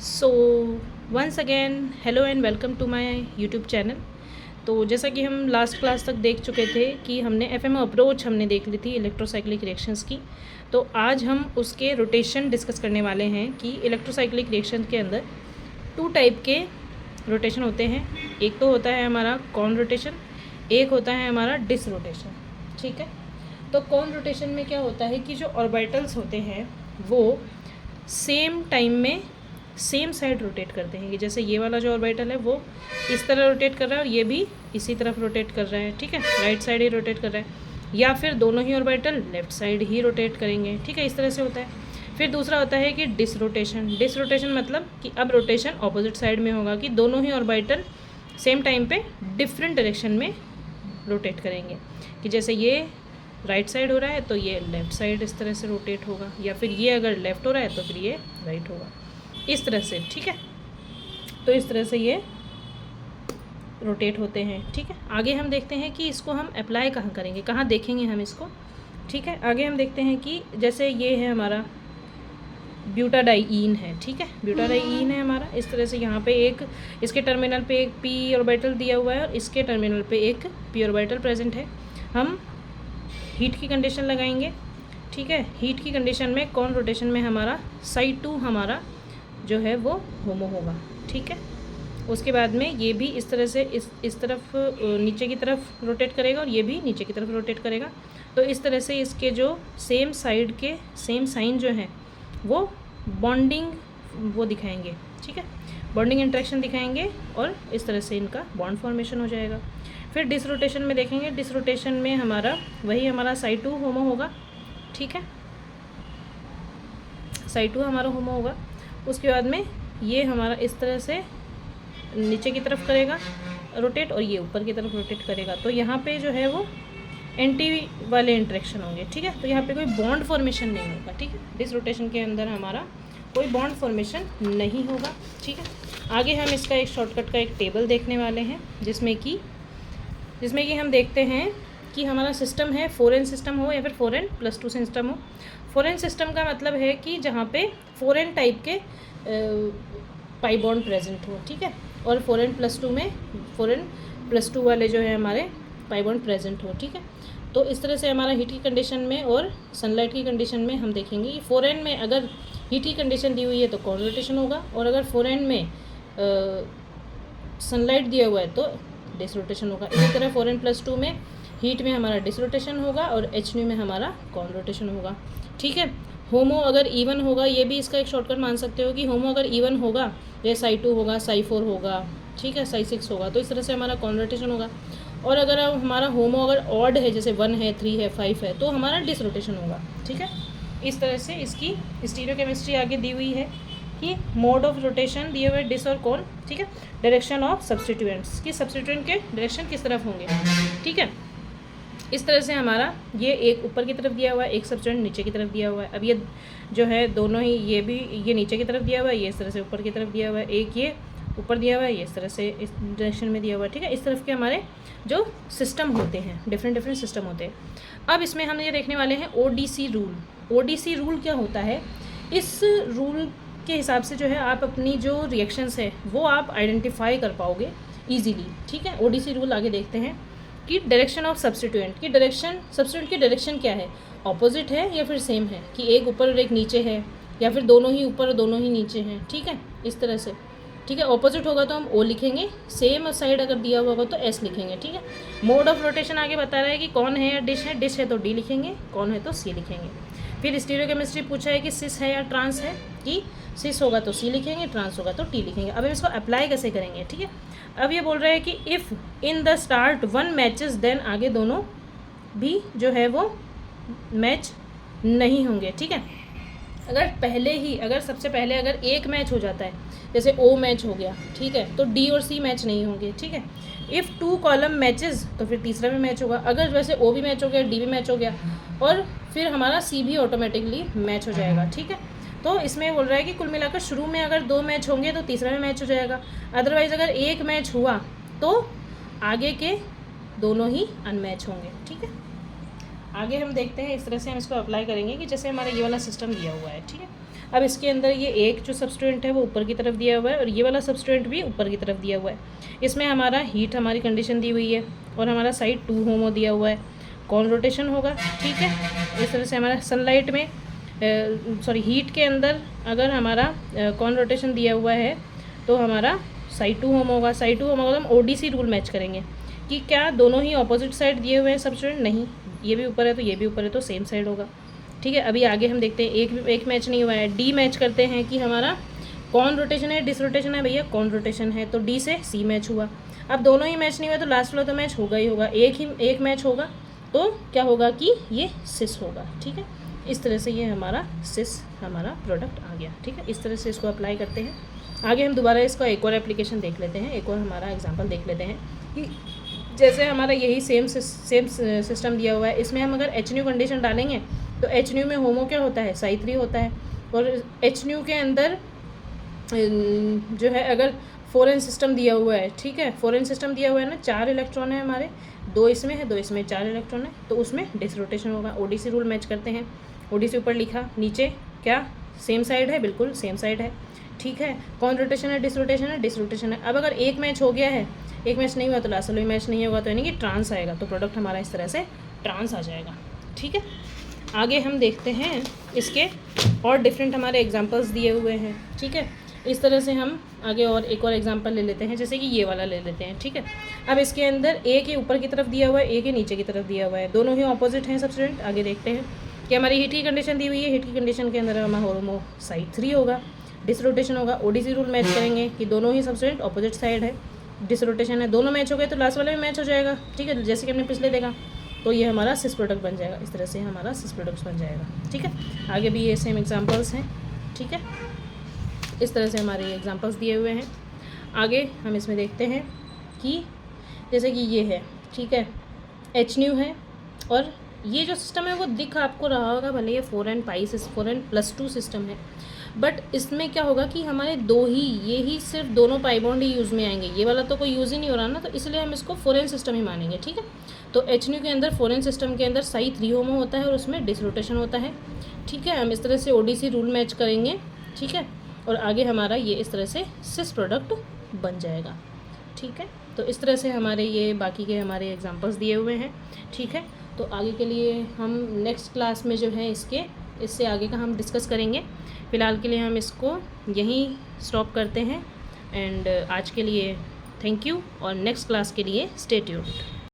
So once again hello and welcome to my YouTube channel. तो जैसा कि हम लास्ट क्लास तक देख चुके थे कि हमने एफएमओ अप्रोच हमने देख ली थी इलेक्ट्रोसाइक्लिक रिएक्शंस की। तो आज हम उसके रोटेशन डिस्कस करने वाले हैं कि इलेक्ट्रोसाइक्लिक रिएक्शन के अंदर टू टाइप के रोटेशन होते हैं। एक तो होता है हमारा कॉन रोटेशन, एक होता है हमारा डिस रोटेशन। ठीक है, तो कॉन रोटेशन में क्या होता है कि जो ऑर्बिटल्स होते हैं वो सेम टाइम में सेम साइड रोटेट करते हैं। कि जैसे ये वाला जो ऑर्बिटल है वो इस तरह रोटेट कर रहा है और ये भी इसी तरफ रोटेट कर रहा है। ठीक है, राइट साइड ही रोटेट कर रहा है, या फिर दोनों ही ऑर्बिटल लेफ्ट साइड ही रोटेट करेंगे। ठीक है, इस तरह से होता है। फिर दूसरा होता है कि डिस रोटेशन। डिस रोटेशन मतलब कि अब रोटेशन ऑपोजिट साइड में होगा, कि दोनों ही ऑर्बिटल सेम टाइम पे डिफरेंट डायरेक्शन में रोटेट करेंगे। कि जैसे ये राइट साइड हो रहा है तो ये लेफ़्ट साइड इस तरह से रोटेट होगा, या फिर ये अगर लेफ़्ट हो रहा है तो फिर ये राइट होगा, इस तरह से। ठीक है, तो इस तरह से ये रोटेट होते हैं। ठीक है, आगे हम देखते हैं कि इसको हम अप्लाई कहाँ करेंगे, कहाँ देखेंगे हम इसको। ठीक है, आगे हम देखते हैं कि जैसे ये है हमारा ब्यूटाडाइईन है। ठीक है, ब्यूटाडाइईन है हमारा। इस तरह से यहाँ पे एक इसके टर्मिनल पे एक पी ऑर्बिटल दिया हुआ है और इसके टर्मिनल पे एक पी ऑर्बिटल प्रेजेंट है। हम हीट की कंडीशन लगाएंगे। ठीक है, हीट की कंडीशन में कौन रोटेशन में हमारा साइड 2 हमारा जो है वो होमो होगा। ठीक है, उसके बाद में ये भी इस तरह से इस तरफ नीचे की तरफ रोटेट करेगा और ये भी नीचे की तरफ रोटेट करेगा। तो इस तरह से इसके जो सेम साइड के सेम साइन जो हैं वो बॉन्डिंग वो दिखाएंगे। ठीक है, बॉन्डिंग इंट्रैक्शन दिखाएंगे और इस तरह से इनका बॉन्ड फॉर्मेशन हो जाएगा। फिर डिसरोटेशन में देखेंगे, डिसरोटेशन में हमारा वही हमारा साइड 2 होमो होगा। ठीक है, साइड 2 हमारा होमो होगा। उसके बाद में ये हमारा इस तरह से नीचे की तरफ करेगा रोटेट और ये ऊपर की तरफ रोटेट करेगा। तो यहाँ पे जो है वो एंटी वाले इंट्रैक्शन होंगे। ठीक है, तो यहाँ पे कोई बॉन्ड फॉर्मेशन नहीं होगा। ठीक है, डिस रोटेशन के अंदर हमारा कोई बॉन्ड फॉर्मेशन नहीं होगा। ठीक है, आगे हम इसका एक शॉर्टकट का एक टेबल देखने वाले हैं जिसमें कि हम देखते हैं कि हमारा सिस्टम है 4n सिस्टम हो या फिर 4n+2 सिस्टम हो। 4n सिस्टम का मतलब है कि जहाँ पे 4n टाइप के पाई बॉन्ड प्रेजेंट हो। ठीक है, और 4n+2 में 4n+2 वाले जो है हमारे पाई बॉन्ड प्रेजेंट हो। ठीक है, तो इस तरह से हमारा हीट की कंडीशन में और सनलाइट की कंडीशन में हम देखेंगे कि 4n में अगर हीट की कंडीशन दी हुई है तो कॉन रोटेशन होगा, और अगर 4n में सनलाइट दिया हुआ है तो डिस रोटेशन होगा। इसी तरह 4n+2 में हीट में हमारा डिस रोटेशन होगा और hν में हमारा कॉन रोटेशन होगा। ठीक है, होमो अगर इवन होगा, ये भी इसका एक शॉर्टकट मान सकते हो कि होमो अगर इवन होगा जैसे साई 2 होगा, साई 4 होगा, ठीक है, साई 6 होगा, तो इस तरह से हमारा कॉन रोटेशन होगा। और अगर हमारा होमो अगर ऑड है जैसे 1 है, 3 है, 5 है, तो हमारा डिस रोटेशन होगा। ठीक है, इस तरह से इसकी स्टीरियोकेमिस्ट्री आगे दी हुई है कि मोड ऑफ रोटेशन दिए हुए डिस और कॉन। ठीक है, डायरेक्शन ऑफ सब्सटीट्यूएंट्स कि सब्सटीट्यूएंट के डायरेक्शन किस तरफ होंगे। ठीक है, इस तरह से हमारा ये एक ऊपर की तरफ दिया हुआ है, एक सब्सटीट्यूएंट नीचे की तरफ दिया हुआ है। अब ये जो है दोनों ही, ये भी ये नीचे की तरफ दिया हुआ है, ये इस तरह से ऊपर की तरफ दिया हुआ है, एक ये ऊपर दिया हुआ है, ये इस तरह से इस डायरेक्शन में दिया हुआ है। ठीक है, इस तरफ के हमारे जो सिस्टम होते हैं डिफरेंट सिस्टम होते हैं। अब इसमें हम ये देखने वाले हैं ओडीसी रूल। ओडीसी रूल क्या होता है, इस रूल के हिसाब से जो है आप अपनी जो रिएक्शंस है वो आप आइडेंटिफाई कर पाओगे ईजीली। ठीक है, ओडीसी रूल आगे देखते हैं कि डायरेक्शन ऑफ सब्सटीट्यूएंट की डायरेक्शन, सब्सटीट्यूएंट की डायरेक्शन क्या है, ऑपोजिट है या फिर सेम है, कि एक ऊपर और एक नीचे है, या फिर दोनों ही ऊपर और दोनों ही नीचे हैं। ठीक है, इस तरह से। ठीक है, ऑपोजिट होगा तो हम ओ लिखेंगे, सेम साइड अगर दिया हुआ होगा तो एस लिखेंगे। ठीक है, मोड ऑफ रोटेशन आगे बता रहा है कि कौन है या डिश है, डिश है तो डी लिखेंगे, कौन है तो सी लिखेंगे। फिर स्टीरियोकेमिस्ट्री पूछा है कि सिस है या ट्रांस है, कि सिस होगा तो सी लिखेंगे, ट्रांस होगा तो टी लिखेंगे। अब इसको अप्लाई कैसे करेंगे। ठीक है, अब ये बोल रहा है कि if in the start 1 matches then आगे दोनों भी जो है वो मैच नहीं होंगे। ठीक है, अगर सबसे पहले अगर एक मैच हो जाता है, जैसे ओ मैच हो गया, ठीक है, तो डी और सी मैच नहीं होंगे। ठीक है, इफ़ 2 कॉलम मैचेस तो फिर तीसरा भी मैच होगा। अगर वैसे ओ भी मैच हो गया, डी भी मैच हो गया, और फिर हमारा सी भी ऑटोमेटिकली मैच हो जाएगा। ठीक है, तो इसमें बोल रहा है कि कुल मिलाकर शुरू में अगर 2 मैच होंगे तो तीसरा भी मैच हो जाएगा। अदरवाइज़ अगर एक मैच हुआ तो आगे के दोनों ही अनमैच होंगे। ठीक है, आगे हम देखते हैं, इस तरह से हम इसको अप्लाई करेंगे कि जैसे हमारा ये वाला सिस्टम दिया हुआ है। ठीक है, अब इसके अंदर ये एक जो सब्सटेंट है वो ऊपर की तरफ दिया हुआ है और ये वाला सब्सटेंट भी ऊपर की तरफ दिया हुआ है। इसमें हमारा हीट हमारी कंडीशन दी हुई है और हमारा साइड 2 होमो दिया हुआ है, कौन रोटेशन होगा, ठीक है। इस तरह से हमारा सनलाइट में हीट के अंदर अगर हमारा कौन रोटेशन दिया हुआ है तो हमारा साइड 2 होमो होगा। साइड 2 होमो होगा तो हम ODC रूल मैच करेंगे कि क्या दोनों ही ऑपोजिट साइड दिए हुए हैं सब्सटेंट, नहीं, ये भी ऊपर है तो ये भी ऊपर है तो सेम साइड होगा, ठीक है। अभी आगे हम देखते हैं एक मैच नहीं हुआ है, डी मैच करते हैं कि हमारा कौन रोटेशन है डिस रोटेशन है, भैया कौन रोटेशन है तो डी से सी मैच हुआ। अब दोनों ही मैच नहीं हुआ तो लास्ट वाला तो मैच होगा ही होगा, एक मैच होगा तो क्या होगा कि ये सिस होगा, ठीक है। इस तरह से ये हमारा सिस हमारा प्रोडक्ट आ गया, ठीक है। इस तरह से इसको अप्लाई करते हैं। आगे हम दोबारा इसका एक और एप्लीकेशन देख लेते हैं, एक और हमारा एग्जांपल देख लेते हैं कि जैसे हमारा यही सेम सिस्टम दिया हुआ है, इसमें हम अगर HNU कंडीशन डालेंगे तो HNU में होमो क्या होता है, साई 3 होता है और HNU के अंदर जो है अगर 4n सिस्टम दिया हुआ है, ठीक है, 4n सिस्टम दिया हुआ है ना, 4 इलेक्ट्रॉन है हमारे, 2 इसमें है 2 इसमें, 4 इलेक्ट्रॉन है तो उसमें डिस रोटेशन होगा। ODC रूल मैच करते हैं, ODC ऊपर लिखा, नीचे क्या सेम साइड है, बिल्कुल सेम साइड है, ठीक है। कौन रोटेशन है डिस रोटेशन है, डिस रोटेशन है। अब अगर एक मैच हो गया है, एक मैच नहीं हुआ तो लास्ट वाला मैच नहीं होगा तो यानी कि ट्रांस आएगा, तो प्रोडक्ट हमारा इस तरह से ट्रांस आ जाएगा, ठीक है। आगे हम देखते हैं इसके और डिफरेंट हमारे एग्जांपल्स दिए हुए हैं, ठीक है। इस तरह से हम आगे और एक और एग्जांपल ले लेते हैं, जैसे कि ये वाला ले लेते हैं, ठीक है। अब इसके अंदर ए के ऊपर की तरफ दिया हुआ है, ए के नीचे की तरफ दिया हुआ है, दोनों ही ऑपोजिट हैं सब्सटेंट। आगे देखते हैं कि हमारी हीट की कंडीशन दी हुई है, हीट की कंडीशन के अंदर हमारा होमो साइड 3 होगा, डिस रोटेशन होगा। ODC रूल मैच करेंगे कि दोनों ही सब्सटेंट ऑपोजिट साइड है, डिस रोटेशन है, दोनों मैच हो गए तो लास्ट वाले में मैच हो जाएगा, ठीक है, जैसे कि हमने पिछले देखा। तो ये हमारा सिस प्रोडक्ट बन जाएगा, इस तरह से हमारा सिस प्रोडक्ट बन जाएगा, ठीक है। आगे भी ये सेम एग्जांपल्स हैं, ठीक है। इस तरह से हमारे एग्जांपल्स दिए हुए हैं। आगे हम इसमें देखते हैं कि जैसे कि ये है, ठीक है, HNU है और ये जो सिस्टम है वो दिख आपको रहा होगा, भले ये 4n+2 सिस्टम है, बट इसमें क्या होगा कि हमारे ये ही सिर्फ दोनों पाई बॉन्ड ही यूज़ में आएंगे, ये वाला तो कोई यूज़ ही नहीं हो रहा ना, तो इसलिए हम इसको 4n सिस्टम ही मानेंगे, ठीक है। तो HNU के अंदर 4n सिस्टम के अंदर साई 3 होमो होता है और उसमें डिस रोटेशन होता है, ठीक है। हम इस तरह से ODC रूल मैच करेंगे, ठीक है, और आगे हमारा ये इस तरह से सिस प्रोडक्ट बन जाएगा, ठीक है। तो इस तरह से हमारे ये बाकी के हमारे एग्जांपल्स दिए हुए हैं, ठीक है। तो आगे के लिए हम नेक्स्ट क्लास में जो है इससे आगे का हम डिस्कस करेंगे। फ़िलहाल के लिए हम इसको यहीं स्टॉप करते हैं एंड आज के लिए थैंक यू और नेक्स्ट क्लास के लिए स्टे ट्यून्ड।